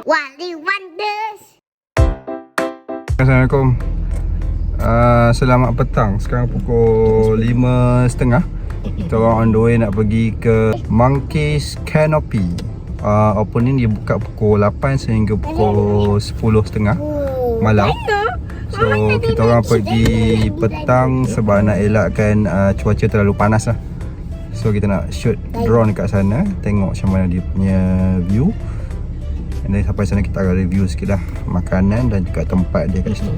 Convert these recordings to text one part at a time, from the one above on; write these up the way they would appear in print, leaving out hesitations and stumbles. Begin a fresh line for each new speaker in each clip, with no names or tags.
Wali Wonders.
Assalamualaikum. Selamat petang. Sekarang pukul 5.30. Kita orang on the way nak pergi ke Monkey's Canopy. Opening dia buka pukul 8 sehingga pukul 10.30 malam. So kita orang pergi petang sebab nak elakkan cuaca terlalu panas lah. So kita nak shoot drone kat sana, tengok macam mana dia punya view. And then sampai sana kita akan review sikit lah makanan dan juga tempat dia kat situ.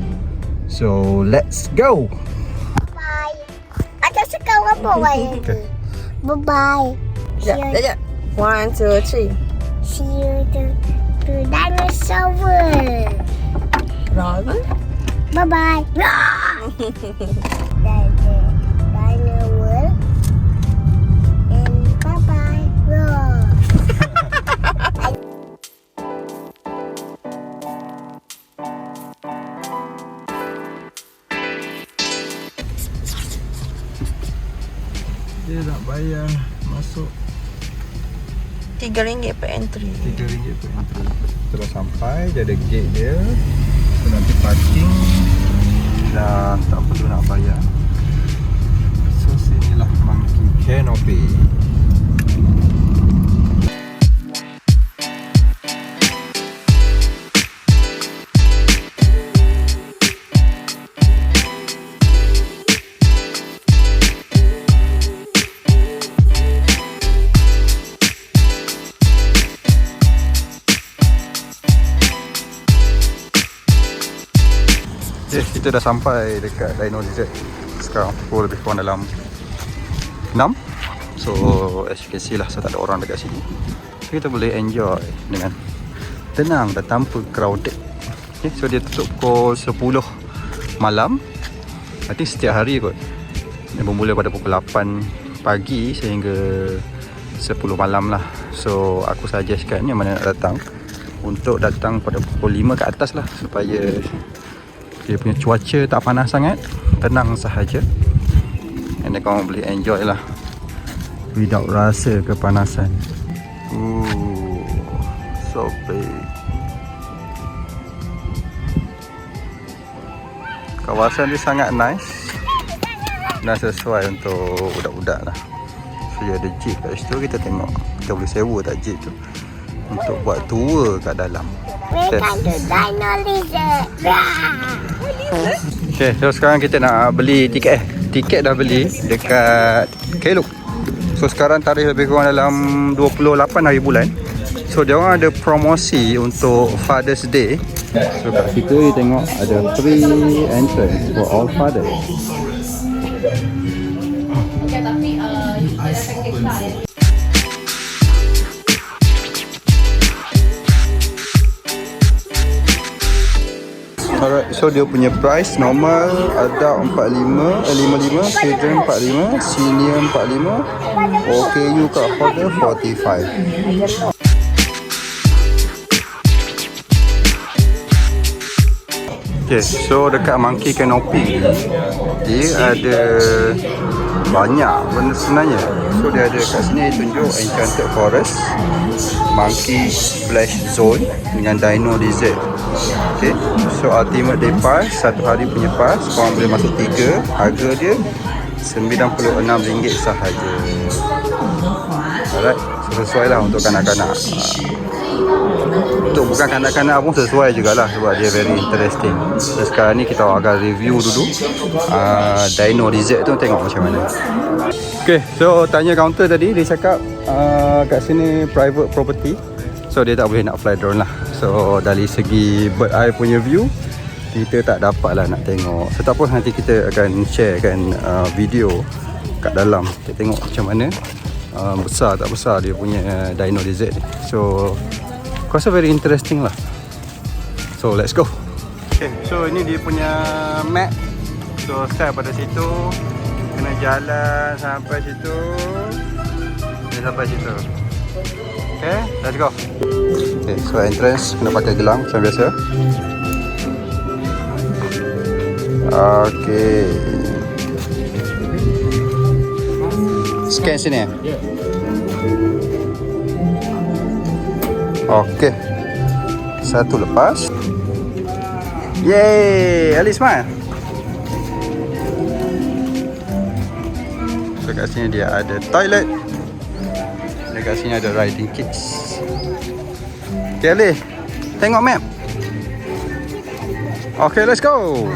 So let's go.
Bye. Ada sekarang apa wayang?
Okay.
Bye bye.
Sekejap. 1, 2, 3.
See you to dinosaur world.
Roll.
Bye bye. Dino world. And bye bye. Roll.
Dia nak bayar masuk
RM3 per entry.
RM3 per entry. Kita dah sampai, dia ada gate dia. So nanti parking dah tak perlu nak bayar. So sinilah Monkey Canopy. Yes, kita dah sampai dekat Dino Desert. Sekarang pukul lebih kurang dalam 6. So as you can see lah, so tak ada orang dekat sini. So kita boleh enjoy dengan tenang dan tanpa crowded. Okay, so dia tutup pukul 10 malam. I think setiap hari kot. Dia bermula pada pukul 8 pagi sehingga 10 malam lah. So aku suggestkan yang mana nak datang, untuk datang pada pukul 5 ke atas lah, supaya dia punya cuaca tak panas sangat, tenang sahaja. And then korang boleh enjoy lah without rasa kepanasan. So big. Kawasan dia sangat nice dan sesuai untuk budak-budak lah. So dia ada jeep kat situ, kita tengok kita boleh sewa tak jeep tu untuk buat tour kat dalam.
Welcome to Dino Lizard.
Okay, so sekarang kita nak beli tiket. Tiket dah beli dekat Klook. So sekarang tarikh lebih kurang dalam 28 hari bulan. So dia orang ada promosi untuk Father's Day. So kat situ you tengok ada free entrance for all fathers.
Okay, tapi ada package lah.
Alright, so dia punya price normal adult 55, children 45, senior 45, OKU card holder 45. Okay, so dekat Monkey Canopy dia ada banyak benda sebenarnya. So dia ada kat sini tunjuk Enchanted Forest, Monkey Splash Zone dengan Dino Desert. Okay, so ultimate day pass, satu hari punya pass, korang boleh masuk 3. Harga dia RM96 sahaja. Alright, so sesuai lah untuk kanak-kanak. Untuk bukan kanak-kanak pun sesuai jugalah sebab dia very interesting. So sekarang ni kita akan review dulu Dino Desert tu, tengok macam mana. Okay, so tanya counter tadi, dia cakap kat sini private property. So dia tak boleh nak fly drone lah. So dari segi bird eye punya view, kita tak dapat lah nak tengok. So tak apa, nanti kita akan sharekan video kat dalam. Kita tengok macam mana besar tak besar dia punya Dino Desert ni. So aku rasa very interesting lah. So let's go. Okay, so ini dia punya map. So start pada situ, kena jalan sampai situ, dan sampai situ. Okay, let's go. Okay, so entrance kena pakai gelang macam biasa. Okay, scan sini. Okay, satu lepas. Yeay, Ali smile. So kat sini dia ada toilet. Dekat sini ada riding kits. Okay Ali, tengok map. Okay, let's go.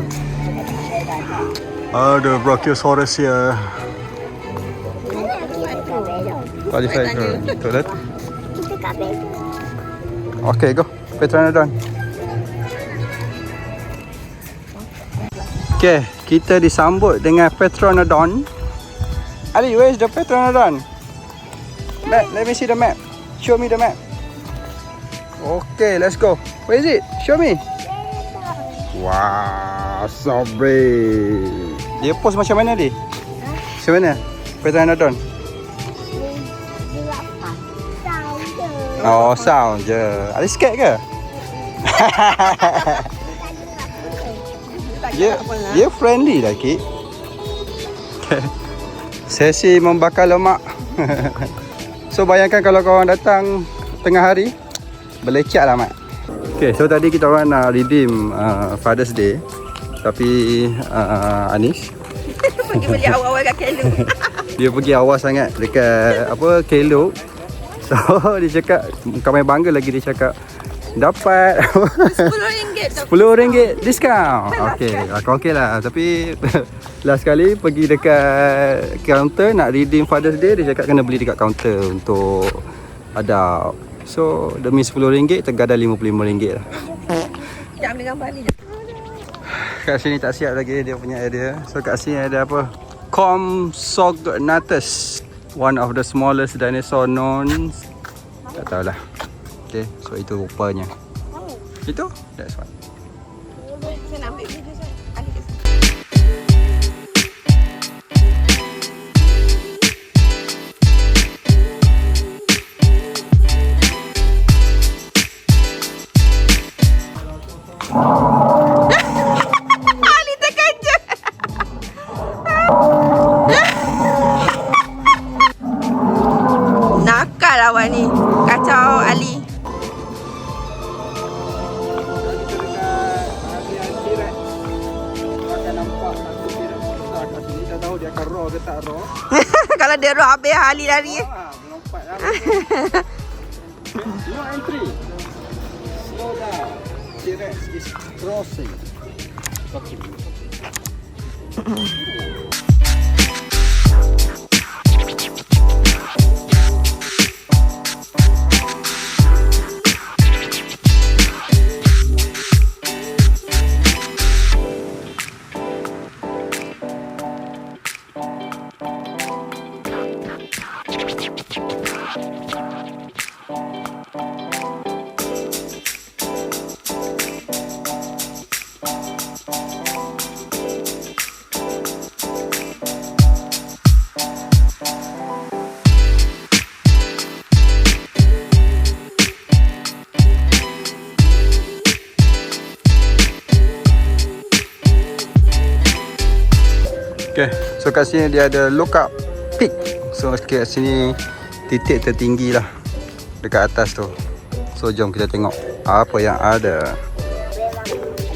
Ada Brachiosaurus here. Qualified ke toilet?
Kita kat bedroom.
Okay, go. Petranodon. Okay, kita disambut dengan Petranodon. Ali, where is the Petranodon? Map, let me see the map. Show me the map. Okay, let's go. Where is it? Show me. Wow, so big. Dia pose macam mana dia? Macam mana? Petranodon. Oh, sound je. Ali scared ke? Dia friendly lah, Kik. Sesi membakar lemak. So, bayangkan kalau korang datang tengah hari, belecak lah, Mat. Okay, so tadi kita orang nak redeem Father's Day. Tapi Anis
Pergi beli awal-awal kat Kelo.
dia pergi awal sangat dekat apa Kelo. So dia cakap, bukan main bangga lagi, dia cakap dapat
RM10.
RM10 diskaun. Okey lah. Tapi last kali pergi dekat counter nak redeem Father's Day, dia cakap kena beli dekat counter untuk adab. So demi RM10 tergadai RM55 lah.
Jangan ambil gambar ni je.
Kat sini tak siap lagi dia punya area. So kat sini ada apa? Compsognathus, one of the smallest dinosaur known. Tak tahulah. Okay, so itu rupanya. Itu? That's one.
Saya nak ambil video saya. Ali kat sini. Ali terkejut. Nakal awak ni. Kacau Ali. Kalau dia roh habis Ali lari.
Melompat lah. No entry. Slow down. T-Rex is crossing. Okay. Okay, so kat sini dia ada lookout peak. So kat sini titik tertinggi lah dekat atas tu. So jom kita tengok apa yang ada.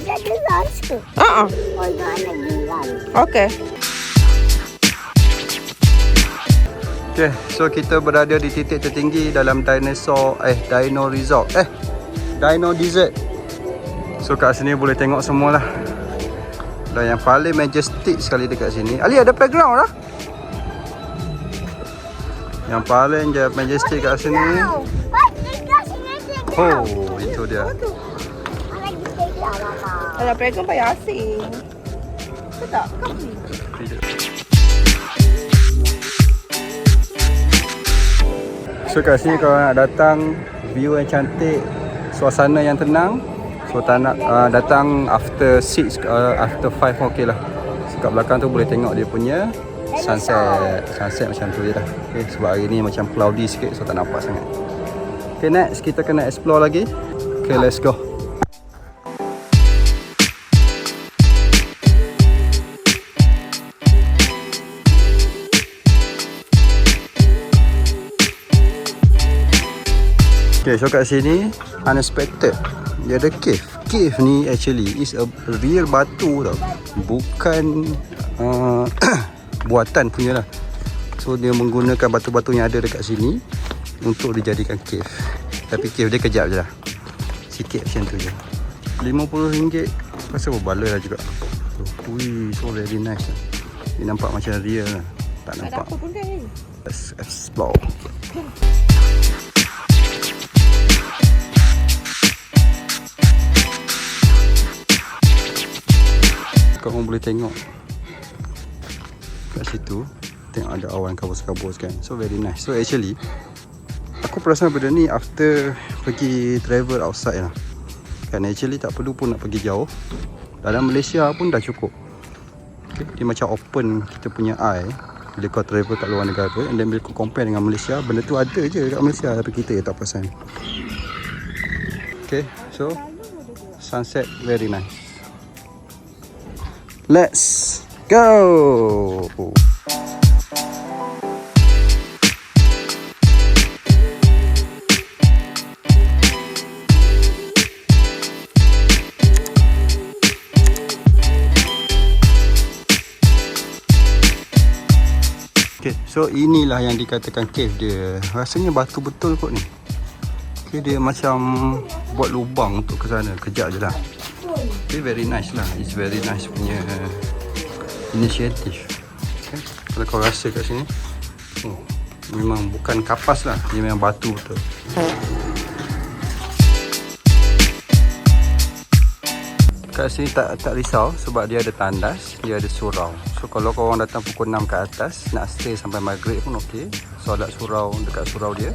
Ada lunch ke?
Oh,
Orang lagi lunch.
okey.
Okay, so kita berada di titik tertinggi dalam Dino Resort. Dino Desert. So kat sini boleh tengok semualah. Dan yang paling majestic sekali dekat sini, Ali ada playground lah. Yang paling je majestic kat sini. Oh, itu dia.
Kalau playground payah asing. Betul tak? Kau beli.
So kat sini kalau nak datang, view yang cantik, suasana yang tenang. So tak nak datang after 6, after 5 okey lah. So kat belakang tu boleh tengok dia punya sunset. Sunset macam tu je lah. Okay, sebab hari ni macam cloudy sikit, so tak nampak sangat. Okay, next kita kena explore lagi. Okay, let's go. Okay, so kat sini unexpected. Dia ada cave. Cave ni actually is a real batu tau. Bukan buatan punya lah. So dia menggunakan batu-batu yang ada dekat sini untuk dijadikan cave. Tapi cave dia kejap je lah. Sikit macam tu je. RM50 rasa berbala lah juga. Ui, so very nice lah. Dia nampak macam real lah. Tak nampak.
Apa pun kan?
Let's explore. Korang boleh tengok kat situ, tengok ada awan kabus-kabus kan. So very nice. So actually aku perasan benda ni after pergi travel outside lah. Kan actually tak perlu pun nak pergi jauh. Dalam Malaysia pun dah cukup. Okay? Dia macam open kita punya eye bila kau travel kat luar negara. And then bila kau compare dengan Malaysia, benda tu ada je kat Malaysia tapi kita je tak perasan. Okay, so sunset very nice. Let's go. Okay, so inilah yang dikatakan cave dia. Rasanya batu betul kot ni. Okay, dia macam buat lubang untuk ke sana. Kejap je lah. Okay, very nice lah. It's very nice punya inisiatif. Okay. Kalau kau rasa kat sini, memang bukan kapas lah. Dia memang batu betul. Kat sini tak risau sebab dia ada tandas, dia ada surau. So kalau korang datang pukul 6 ke atas, nak stay sampai maghrib pun okey. Solat surau dekat surau dia.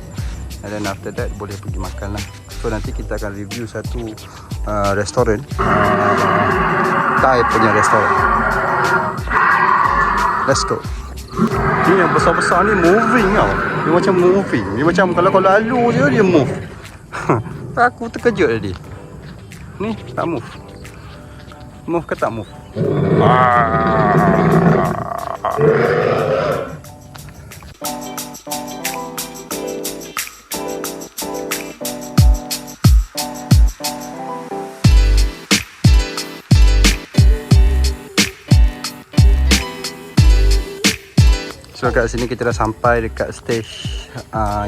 And then after that boleh pergi makan lah. So nanti kita akan review satu restoran, Thai punya restoran. Let's go. Ni yang besar-besar ni moving tau. Dia macam moving. Dia macam kalau kau lalu je dia move. Aku terkejut tadi. Ni tak move. Move ke tak move? So kat sini kita dah sampai dekat stage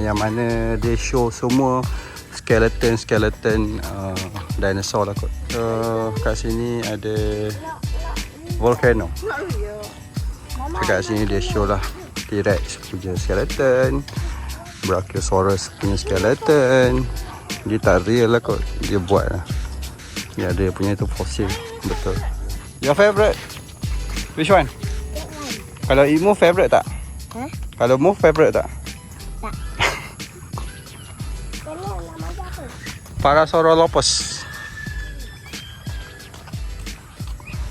yang mana dia show semua skeleton dinosaur lah kot. So kat sini ada volcano. So kat sini dia show lah T-Rex punya skeleton, Brachiosaurus punya skeleton. Dia tak real lah kot, dia buat lah. Ya, dia punya tu fosil betul. Your favourite? Which one? Kalau Imo favourite tak?
Hah?
Kalau Move favourite tak?
Ini nama dia apa?
Parasaurolophus.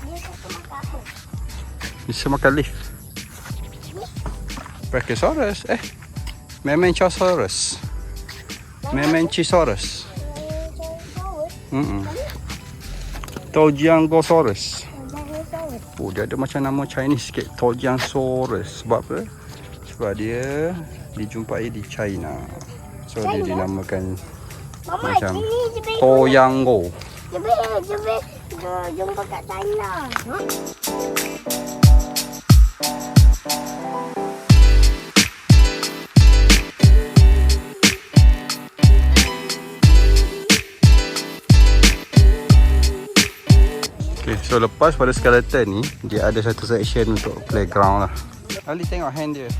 Dia suka makan apa?
Bisa makan leaf. Brachiosaurus. Mamenchosaurus. Mamenchisaurus. Tojiangosaurus. Oh, dia ada macam nama Chinese sikit. Tojiangosaurus. Sebab apa? Sebab dia dijumpai di China. So China? Dia dinamakan Mama, macam Toyango.
Jumpa kat China.
Okay, so lepas pada skeleton ni, dia ada satu section untuk playground lah. Ali tengok hand dia.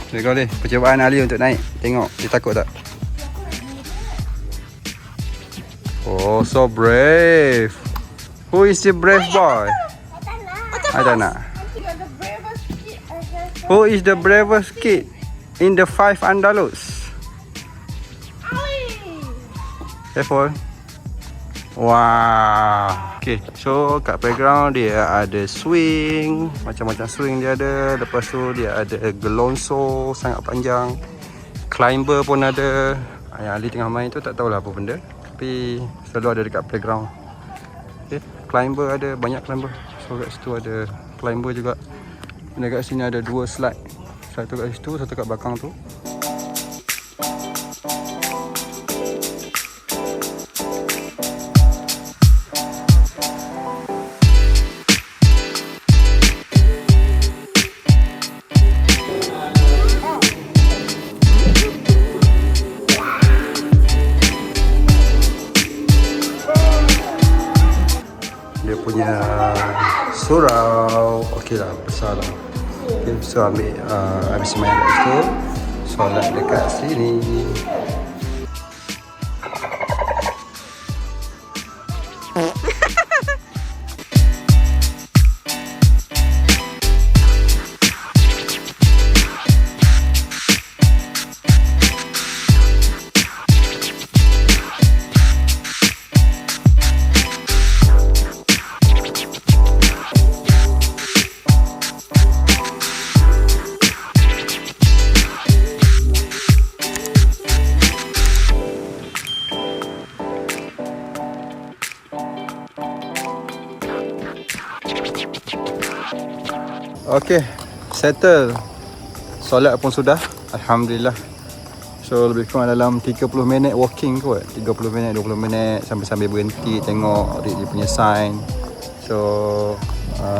Tengok ni, percubaan Ali untuk naik. Tengok, dia takut tak? Oh, so brave. Who is the brave boy? I don't know. Who is the bravest kid in the 5 Andalus? Careful. Wow. Okay, so kat playground dia ada swing, macam-macam swing dia ada. Lepas tu dia ada gelonso sangat panjang. Climber pun ada. Yang Ali tengah main tu tak tahulah apa benda, tapi selalu ada dekat playground. Okay. climber ada, banyak climber. So kat situ ada climber juga. Dan kat sini ada 2 slide. Satu kat situ, satu kat belakang tu. Dia punya surau okey lah, besar lah. Okay, so ambil habis semayang kat situ, solat dekat sini. Okey, settle. Solat pun sudah, alhamdulillah. So lebih kurang dalam 30 minit walking kot. 30 minit, 20 minit sambil-sambil berhenti tengok dia punya sign. So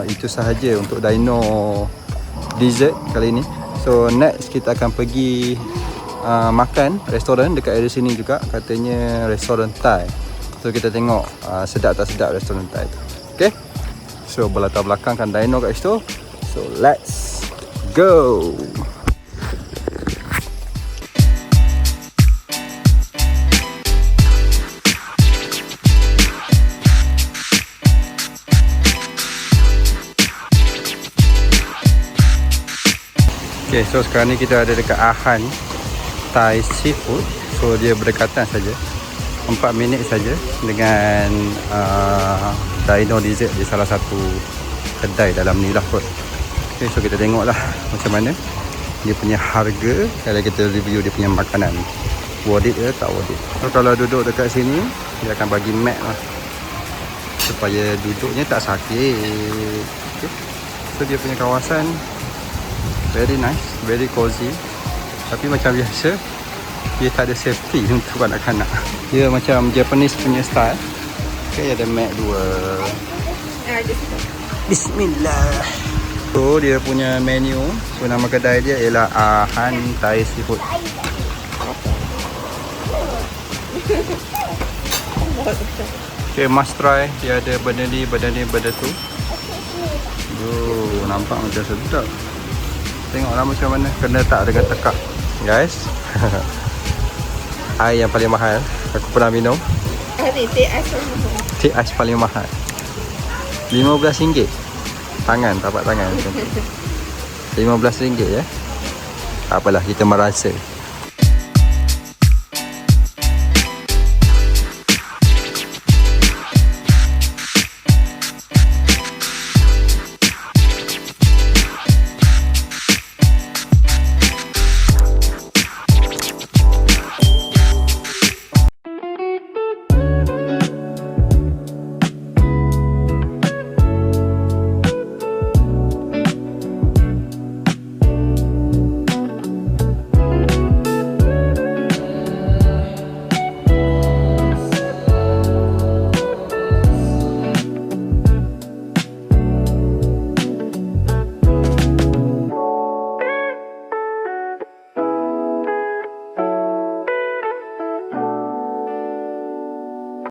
itu sahaja untuk dino dessert kali ni. So next kita akan pergi makan restoran dekat area sini juga, katanya restoran Thai. So kita tengok sedap tak sedap restoran Thai tu. Okay, so berlatar belakangkan dino kat situ. So let's go. Okay, so sekarang ni kita ada dekat Ahan Thai Seafood. So dia berdekatan saja, 4 minit saja dengan dino dessert di salah satu kedai dalam ni lah kot. Okay, so kita tengok lah macam mana dia punya harga kalau kita review dia punya makanan. Worth it ke tak worth it. So kalau duduk dekat sini, dia akan bagi mat lah supaya duduknya tak sakit. Okay. So dia punya kawasan very nice, very cozy. Tapi macam biasa, dia tak ada safety untuk anak-anak. Dia macam Japanese punya style. Okay, ada mat 2. Bismillah. So dia punya menu, so nama kedai dia ialah Ahan Thai Seafood. Okay, must try. Dia ada benda ni, benda tu. Nampak macam sedap. Tengoklah macam mana. Kena tak dengan tekak, guys. Air yang paling mahal aku pernah minum. Teh ais paling mahal RM15. Tangan, tapak tangan. RM15 ya. Tak apalah, kita merasa.